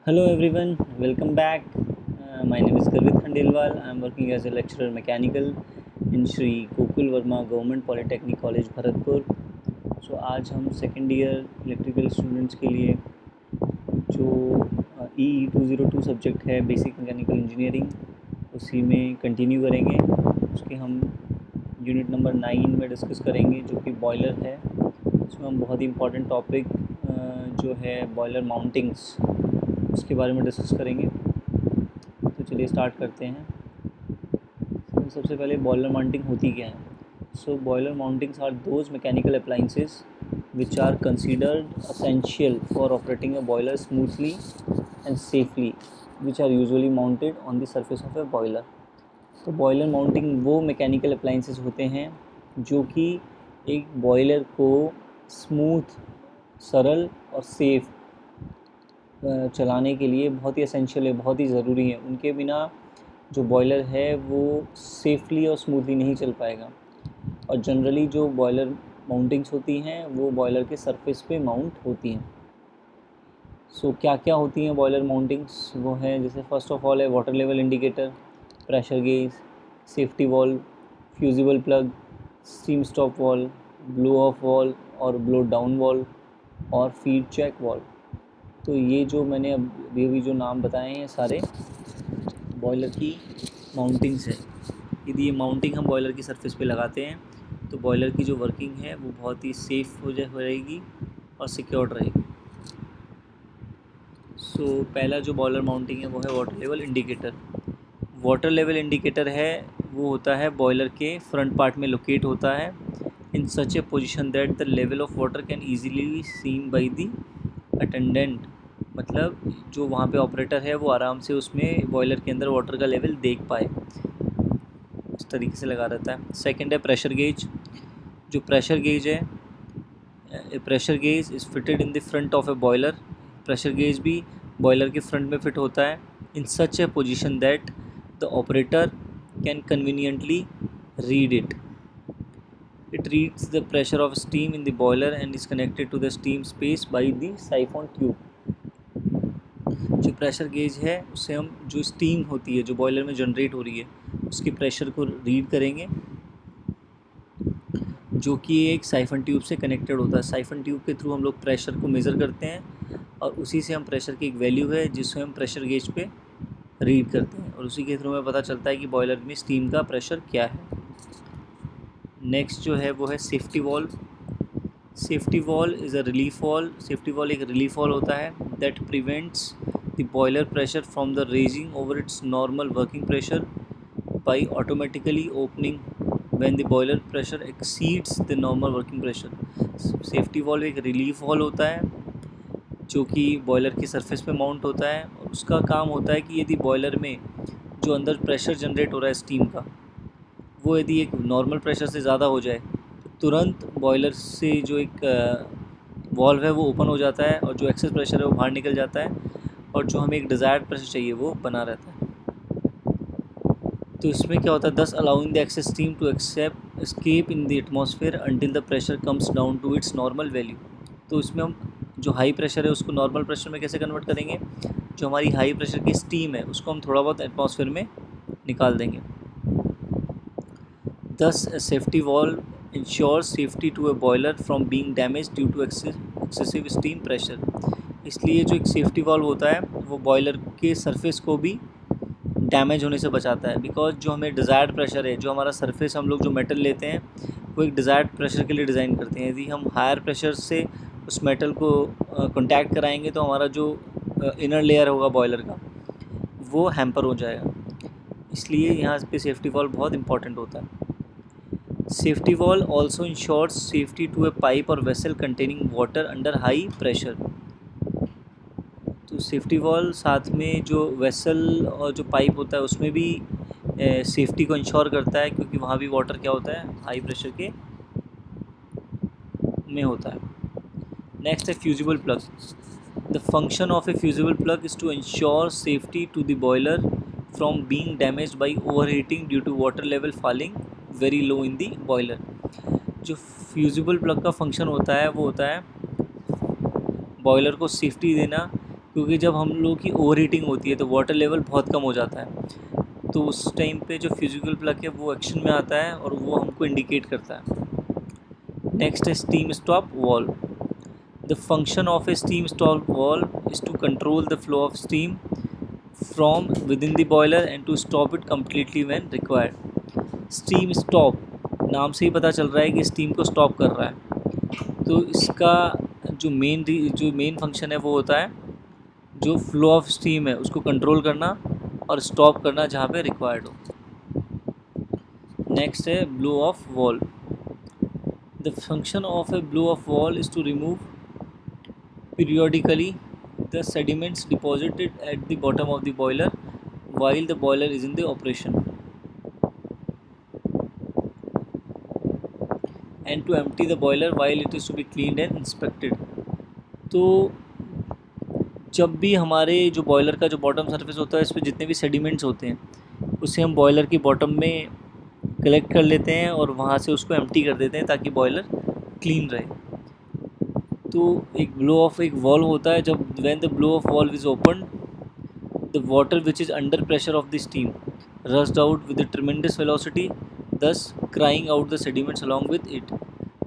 Hello everyone, welcome back. My name is Garvit Khandelwal. I am working as a lecturer mechanical in Shri Gokul Verma Government Polytechnic College Bharatpur. So आज हम second year electrical students के लिए जो EE 202 subject है basic mechanical engineering उसी में continue करेंगे. उसके हम यूनिट नंबर 9 में डिस्कस करेंगे जो कि बॉयलर है. उसमें हम बहुत ही इम्पॉर्टेंट टॉपिक जो है बॉयलर माउंटिंग्स उसके बारे में डिस्कस करेंगे. तो चलिए स्टार्ट करते हैं. सबसे पहले बॉयलर माउंटिंग होती क्या है. So boiler mountings are those mechanical appliances which are considered essential for operating a boiler smoothly and safely, which are usually mounted on the surface of a boiler. तो boiler mounting वो mechanical appliances होते हैं जो कि एक boiler को smooth, सरल और सेफ चलाने के लिए बहुत ही एसेंशियल है, बहुत ही ज़रूरी है. उनके बिना जो बॉयलर है वो सेफली और स्मूथली नहीं चल पाएगा. और जनरली जो बॉयलर माउंटिंग्स होती हैं वो बॉयलर के सरफेस पे माउंट होती हैं. सो क्या क्या होती हैं बॉयलर माउंटिंग्स, वो हैं जैसे फर्स्ट ऑफ ऑल है water level indicator, pressure gauge, safety valve, fusible plug, steam stop valve, blow off valve और ब्लो डाउन वॉल्व और फीड चेक वॉल्व. तो ये जो मैंने अभी जो नाम बताए हैं सारे बॉयलर की माउंटिंग्स हैं. यदि ये माउंटिंग हम बॉयलर की सरफेस पे लगाते हैं तो बॉयलर की जो वर्किंग है वो बहुत ही सेफ़ हो रहेगी और सिक्योर्ड रहेगी. सो पहला जो बॉयलर माउंटिंग है वो है water level indicator. Water level indicator है वो होता है बॉयलर के फ्रंट पार्ट में लोकेट होता है in such a position that the level of water can easily seen by the attendant. मतलब जो वहाँ पे ऑपरेटर है वो आराम से उसमें बॉयलर के अंदर वाटर का लेवल देख पाए, इस तरीके से लगा रहता है. सेकंड है प्रेशर गेज. जो प्रेशर गेज है, pressure gauge is fitted in the front of a boiler. Pressure gauge भी बॉयलर के फ्रंट में फिट होता है in such a position that the operator can conveniently read it. It reads the pressure of steam in the boiler and is connected to the steam space by the siphon tube. जो pressure gauge है उससे हम जो steam होती है जो boiler में generate हो रही है उसके प्रेशर को रीड करेंगे जो कि एक साइफन ट्यूब से कनेक्टेड होता है. साइफन ट्यूब के थ्रू हम लोग प्रेशर को मेज़र करते हैं और उसी से हम प्रेशर की एक वैल्यू है जिससे हम प्रेशर गेज पे रीड करते हैं और उसी के थ्रू हमें पता चलता है कि बॉयलर में स्टीम का प्रेशर क्या है. नेक्स्ट जो है वो है safety valve. Safety valve is a relief valve. Safety valve एक रिलीफ वॉल्व होता है that prevents the boiler pressure from the raising over it's normal working pressure by automatically opening when the boiler pressure exceeds the normal working pressure. Safety valve एक relief valve होता है जो कि boiler की surface पे mount होता है और उसका काम होता है कि यदि बॉयलर में जो अंदर प्रेशर जनरेट हो रहा है स्टीम का वो यदि एक नॉर्मल प्रेशर से ज़्यादा हो जाए तो तुरंत बॉयलर से जो एक वॉल्व है वो ओपन हो जाता है और जो एक्सेस प्रेशर है वो बाहर निकल जाता है और जो हमें एक डिज़ायर्ड प्रेशर चाहिए वो बना रहता है. तो इसमें क्या होता है, thus allowing the excess steam to escape in the atmosphere until the pressure comes down to its normal value. तो इसमें हम जो हाई प्रेशर है उसको नॉर्मल प्रेशर में कैसे कन्वर्ट करेंगे, जो हमारी हाई प्रेशर की स्टीम है उसको हम थोड़ा बहुत एटमॉस्फेयर में निकाल देंगे. Thus, a safety valve ensures safety to a boiler from being damaged due to excessive steam pressure. इसलिए जो एक सेफ्टी वाल्व होता है वो बॉयलर के सरफेस को भी डैमेज होने से बचाता है. बिकॉज जो हमें डिज़ायर्ड प्रेशर है, जो हमारा सरफेस हम लोग जो मेटल लेते हैं वो एक डिज़ायर्ड प्रेशर के लिए डिज़ाइन करते हैं. यदि हम हायर प्रेशर से उस मेटल को कॉन्टैक्ट कराएंगे तो हमारा जो इनर लेयर होगा बॉयलर का वो हैम्पर हो जाएगा. इसलिए यहाँ पे सेफ्टी वाल्व बहुत इंपॉर्टेंट होता है. Safety valve also ensures safety to a pipe or vessel containing water under high pressure. तो सेफ्टी वाल्व साथ में जो वेसल और जो पाइप होता है उसमें भी सेफ्टी को इंश्योर करता है क्योंकि वहाँ भी वाटर क्या होता है हाई प्रेशर के में होता है. नेक्स्ट है fusible plug. The function of a fusible plug is to ensure safety to the boiler from being damaged by overheating due to water level falling very low in the boiler. जो fusible plug का function होता है वो होता है boiler को safety देना क्योंकि जब हम लोग की ओवर हीटिंग होती है तो वाटर लेवल बहुत कम हो जाता है, तो उस टाइम पे जो फिजिकल प्लग है वो एक्शन में आता है और वो हमको इंडिकेट करता है। नेक्स्ट है steam stop valve. The function of a steam stop valve is to control the flow of steam from within the boiler and to stop it completely when required. Steam stop, नाम से ही पता चल रहा है कि steam को stop कर रहा है, तो इसका जो मेन फंक्शन है वो होता है जो फ्लो ऑफ स्टीम है उसको कंट्रोल करना और स्टॉप करना जहाँ पे रिक्वायर्ड हो। नेक्स्ट है blow off valve. The function of a blow off valve is to remove periodically the sediments deposited at the bottom of the boiler while the boiler is in the operation and to empty the boiler while it is to be cleaned and inspected। तो जब भी हमारे जो boiler का जो bottom surface होता है इस पर जितने भी सेडिमेंट्स होते हैं उसे हम बॉयलर की बॉटम में कलेक्ट कर लेते हैं और वहाँ से उसको एम्प्टी कर देते हैं ताकि बॉयलर क्लीन रहे। तो एक ब्लो ऑफ एक वॉल्व होता है, जब when the blow off valve is open the water which is under pressure of the steam rushed out with the tremendous velocity thus carrying out the sediments along with it.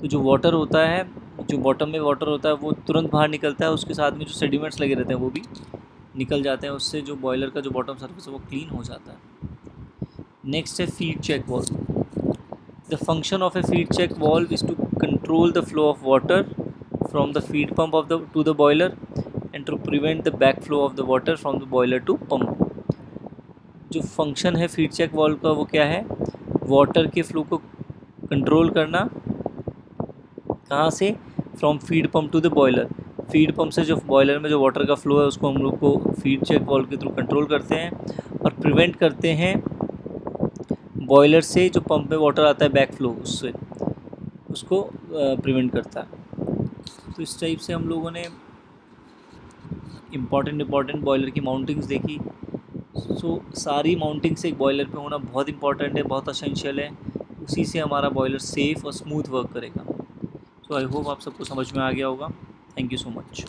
तो जो water होता है, जो bottom में water होता है वो तुरंत बाहर निकलता है, उसके साथ में जो सेडिमेंट्स लगे रहते हैं वो भी निकल जाते हैं, उससे जो बॉयलर का जो बॉटम सर्फेस है वो क्लीन हो जाता है। नेक्स्ट है feed check valve. The function of a feed check valve is to control the flow of water from the feed pump of the to the boiler and to prevent the backflow of the water from the boiler to pump। जो function है feed check valve का वो क्या है, water के flow को control करना, कहाँ से, from feed pump to the boiler. Feed pump से जो बॉयलर में जो वाटर का फ्लो है उसको हम लोग को फीड चेक वाल्व के थ्रू कंट्रोल करते हैं और प्रिवेंट करते हैं बॉयलर से जो पंप में वाटर आता है बैक फ्लो उससे उसको प्रिवेंट करता है। तो इस टाइप से हम लोगों ने इम्पॉर्टेंट बॉयलर की माउंटिंग्स देखी। सो सारी माउंटिंग्स एक बॉयलर पे होना बहुत इंपॉर्टेंट है, बहुत असेंशियल है, उसी से हमारा बॉयलर सेफ़ और स्मूथ वर्क करेगा। सो आई होप आप सबको समझ में आ गया होगा। Thank you so much.